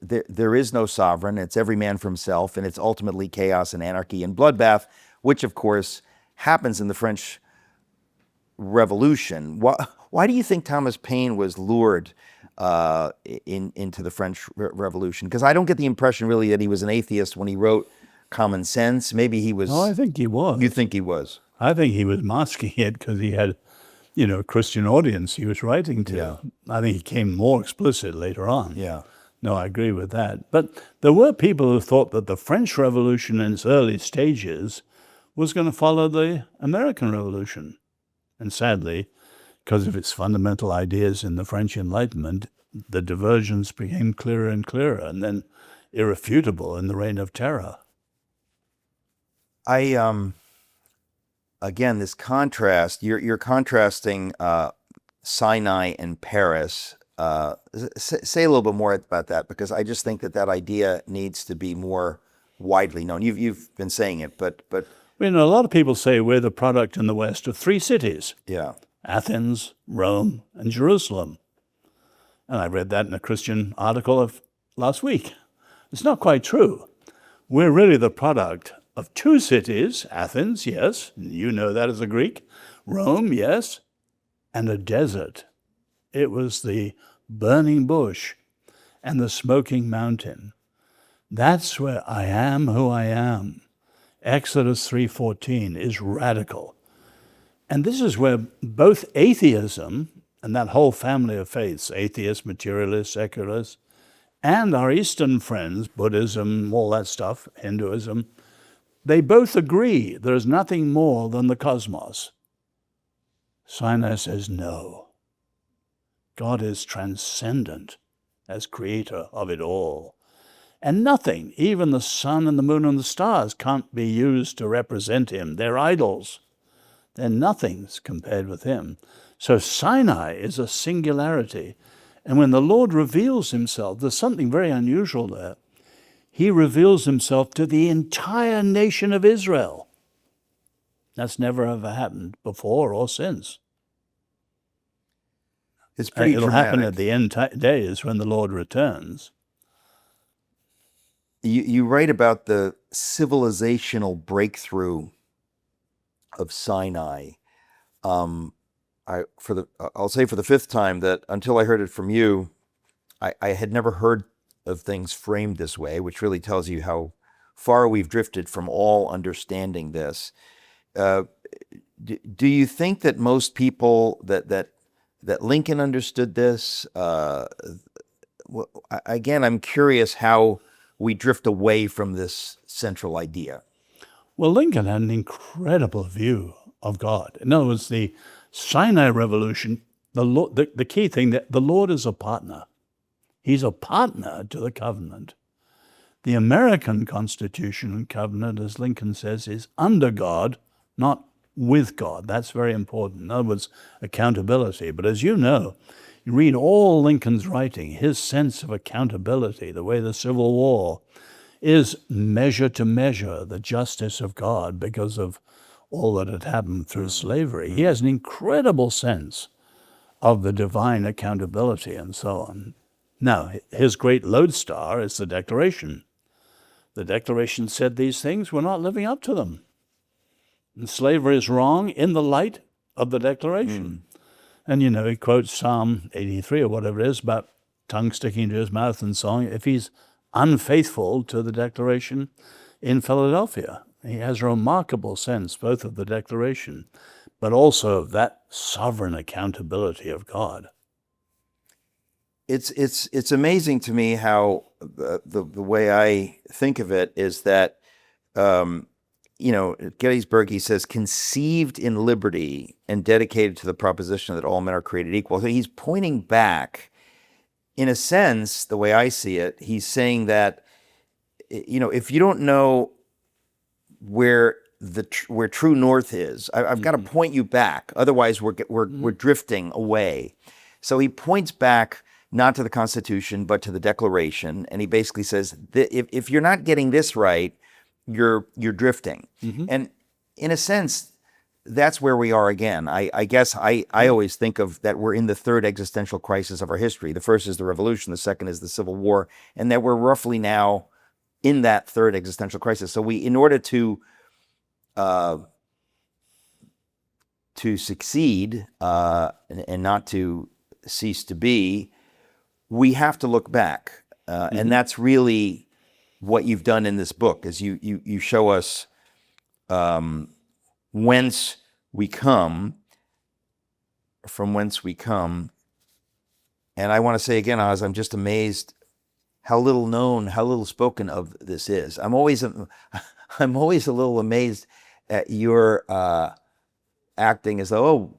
there is no sovereign. It's every man for himself, and it's ultimately chaos and anarchy and bloodbath, which, of course, happens in the French Revolution. Why do you think Thomas Paine was lured into the French Revolution? Because I don't get the impression, really, that he was an atheist when he wrote Common Sense. Maybe he was. Oh, I think he was. You think he was? I think he was masking it because he had, a Christian audience he was writing to. Yeah. I think he came more explicit later on. Yeah. No, I agree with that. But there were people who thought that the French Revolution in its early stages was going to follow the American Revolution. And sadly, because of its fundamental ideas in the French Enlightenment, the divergence became clearer and clearer, and then irrefutable in the Reign of Terror. Again, this contrast, you're contrasting Sinai and Paris. Say a little bit more about that, because I just think that idea needs to be more widely known. You've been saying it, but a lot of people say we're the product in the West of three cities. Yeah. Athens, Rome, and Jerusalem. And I read that in a Christian article of last week. It's not quite true. We're really the product of two cities, Athens, yes, you know that as a Greek, Rome, yes, and a desert. It was the burning bush and the smoking mountain. That's where I am who I am. Exodus 3:14 is radical. And this is where both atheism and that whole family of faiths, atheists, materialists, secularists, and our Eastern friends, Buddhism, all that stuff, Hinduism, they both agree there is nothing more than the cosmos. Sinai says no. God is transcendent as creator of it all. And nothing, even the sun and the moon and the stars, can't be used to represent him. They're idols. They're nothings compared with him. So Sinai is a singularity. And when the Lord reveals himself, there's something very unusual there. He reveals himself to the entire nation of Israel. That's never ever happened before or since. It's pretty It'll dramatic. happen at the end days when the Lord returns. You write about the civilizational breakthrough of Sinai. I'll say for the fifth time that until I heard it from you, I had never heard of things framed this way, which really tells you how far we've drifted from all understanding this. Do you think that most people that Lincoln understood this? Again, I'm curious how we drift away from this central idea. Well, Lincoln had an incredible view of God. In other words, the Sinai Revolution, the key thing, that the Lord is a partner. He's a partner to the covenant. The American Constitution and covenant, as Lincoln says, is under God, not with God. That's very important. In other words, accountability. But as you know, you read all Lincoln's writing, his sense of accountability, the way the Civil War is measure to measure the justice of God because of all that had happened through slavery. He has an incredible sense of the divine accountability and so on. Now, his great lodestar is the Declaration. The Declaration said these things, we're not living up to them. And slavery is wrong in the light of the Declaration. And, he quotes Psalm 83 or whatever it is about tongue sticking to his mouth and so on. If he's unfaithful to the Declaration in Philadelphia, he has a remarkable sense both of the Declaration, but also of that sovereign accountability of God. It's amazing to me how the way I think of it is that, at Gettysburg, he says, conceived in liberty and dedicated to the proposition that all men are created equal. So he's pointing back in a sense, the way I see it, he's saying that, if you don't know where where true north is, I've got to point you back. Otherwise, we're drifting away. So he points back not to the Constitution, but to the Declaration, and he basically says that if you're not getting this right, you're drifting. And in a sense, that's where we are again. I guess I always think of that we're in the third existential crisis of our history. The first is the Revolution, the second is the Civil War, and that we're roughly now in that third existential crisis. So in order to succeed and not to cease to be, we have to look back, and that's really what you've done in this book. Is you show us whence we come, from whence we come. And I want to say again, Oz, I'm just amazed how little known, how little spoken of this is. I'm always a little amazed at your acting as though,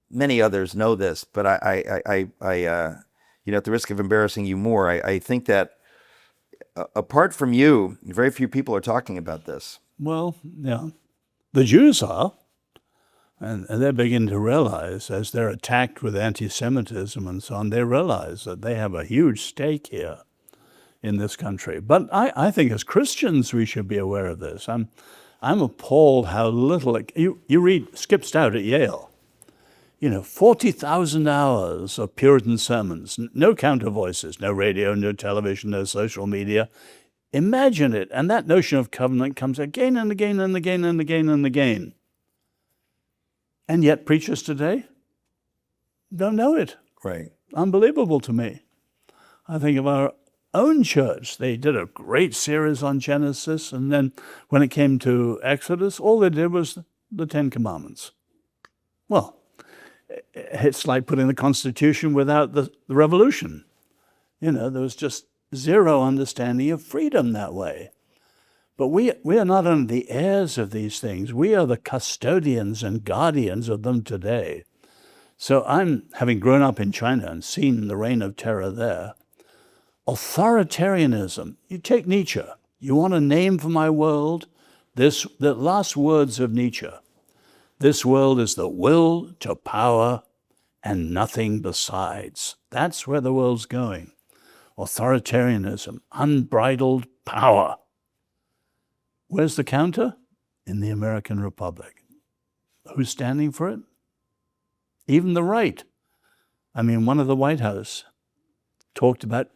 many others know this, but I at the risk of embarrassing you more, I think that apart from you, very few people are talking about this. Well, yeah, the Jews are, and they're beginning to realize, as they're attacked with anti-Semitism and so on, they realize that they have a huge stake here in this country. But I think as Christians we should be aware of this. I'm appalled how little you read Skip Stout at Yale. 40,000 hours of Puritan sermons, no counter voices, no radio, no television, no social media. Imagine it. And that notion of covenant comes again and again and again and again and again. And yet preachers today don't know it. Right. Unbelievable to me. I think of our own church. They did a great series on Genesis, and then when it came to Exodus, all they did was the Ten Commandments. Well, it's like putting the Constitution without the revolution. There was just zero understanding of freedom that way. But we are not only the heirs of these things, we are the custodians and guardians of them today. So I'm, having grown up in China and seen the reign of terror there, authoritarianism, you take Nietzsche, you want a name for my world? The last words of Nietzsche, this world is the will to power and nothing besides. That's where the world's going. Authoritarianism, unbridled power. Where's the counter? In the American Republic. Who's standing for it? Even the right. One of the White House talked about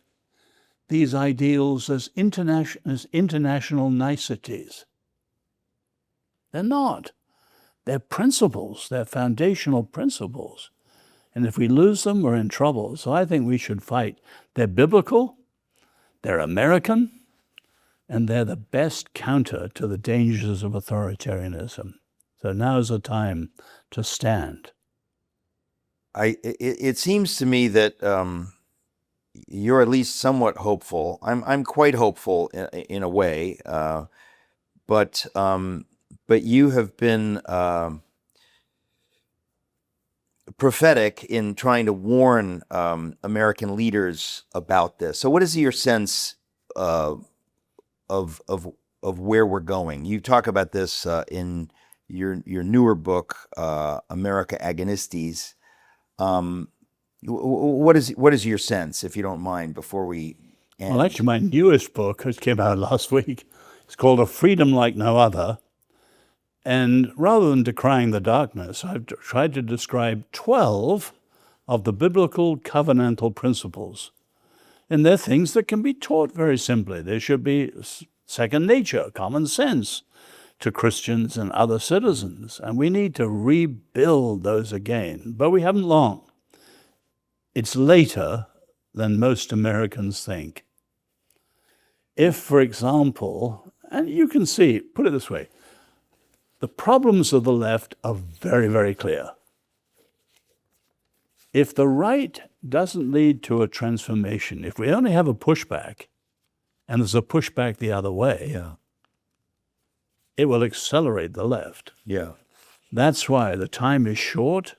these ideals as international niceties. They're not. They're principles. They're foundational principles. And if we lose them, we're in trouble. So I think we should fight. They're biblical, they're American, and they're the best counter to the dangers of authoritarianism. So now is the time to stand. It seems to me that you're at least somewhat hopeful. I'm quite hopeful in a way, but you have been prophetic in trying to warn American leaders about this. So, what is your sense of where we're going? You talk about this in your newer book, America Agonistes. What is your sense, if you don't mind, before we end? Well, actually, my newest book, which came out last week, it's called A Freedom Like No Other. And rather than decrying the darkness, I've tried to describe 12 of the biblical covenantal principles. And they're things that can be taught very simply. There should be second nature, common sense to Christians and other citizens. And we need to rebuild those again. But we haven't long. It's later than most Americans think. If, for example, and you can see, put it this way, the problems of the left are very, very clear. If the right doesn't lead to a transformation, if we only have a pushback, and there's a pushback the other way, it will accelerate the left. Yeah. That's why the time is short,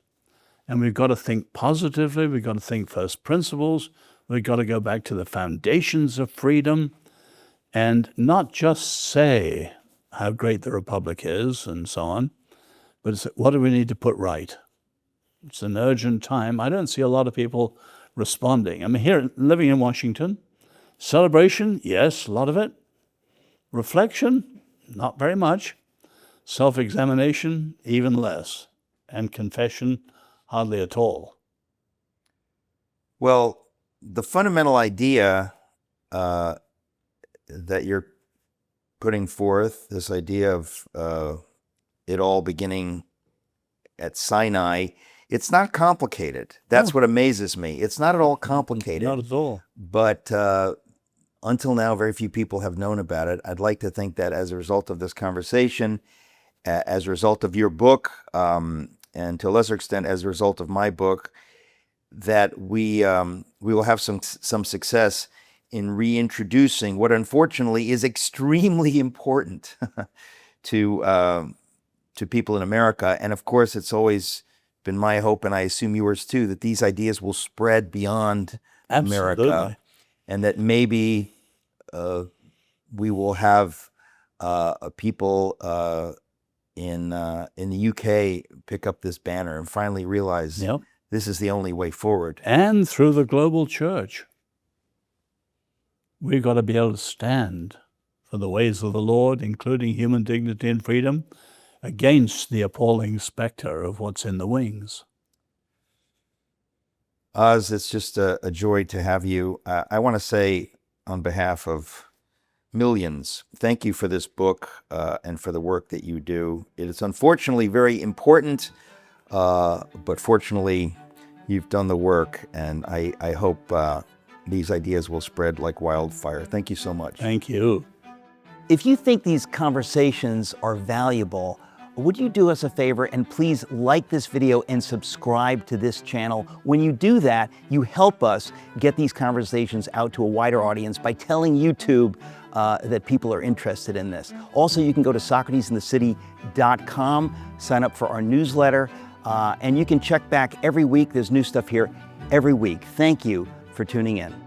and we've got to think positively, we've got to think first principles, We've got to go back to the foundations of freedom and not just say how great the Republic is and so on, but it's what do we need to put right? It's an urgent time. I don't see a lot of people responding. I mean, here, living in Washington, celebration, yes, a lot of it. Reflection, not very much. Self-examination, even less. And confession, hardly at all. Well, the fundamental idea that you're putting forth, this idea of it all beginning at Sinai, it's not complicated. That's what amazes me. It's not at all complicated. Not at all. But until now, very few people have known about it. I'd like to think that as a result of this conversation, as a result of your book, and to a lesser extent as a result of my book, that we will have some success in reintroducing what unfortunately is extremely important to people in America. And of course, it's always been my hope, and I assume yours too, that these ideas will spread beyond America, and that maybe we will have people in the UK pick up this banner and finally realize this is the only way forward. And through the global church, we've got to be able to stand for the ways of the Lord, including human dignity and freedom, against the appalling specter of what's in the wings. Oz, it's just a joy to have you. I want to say on behalf of millions, thank you for this book and for the work that you do. It is unfortunately very important, but fortunately you've done the work, and I hope these ideas will spread like wildfire. Thank you so much. Thank you. If you think these conversations are valuable, would you do us a favor and please like this video and subscribe to this channel? When you do that, you help us get these conversations out to a wider audience by telling YouTube that people are interested in this. Also, you can go to SocratesInTheCity.com, sign up for our newsletter, and you can check back every week. There's new stuff here every week. Thank you for tuning in.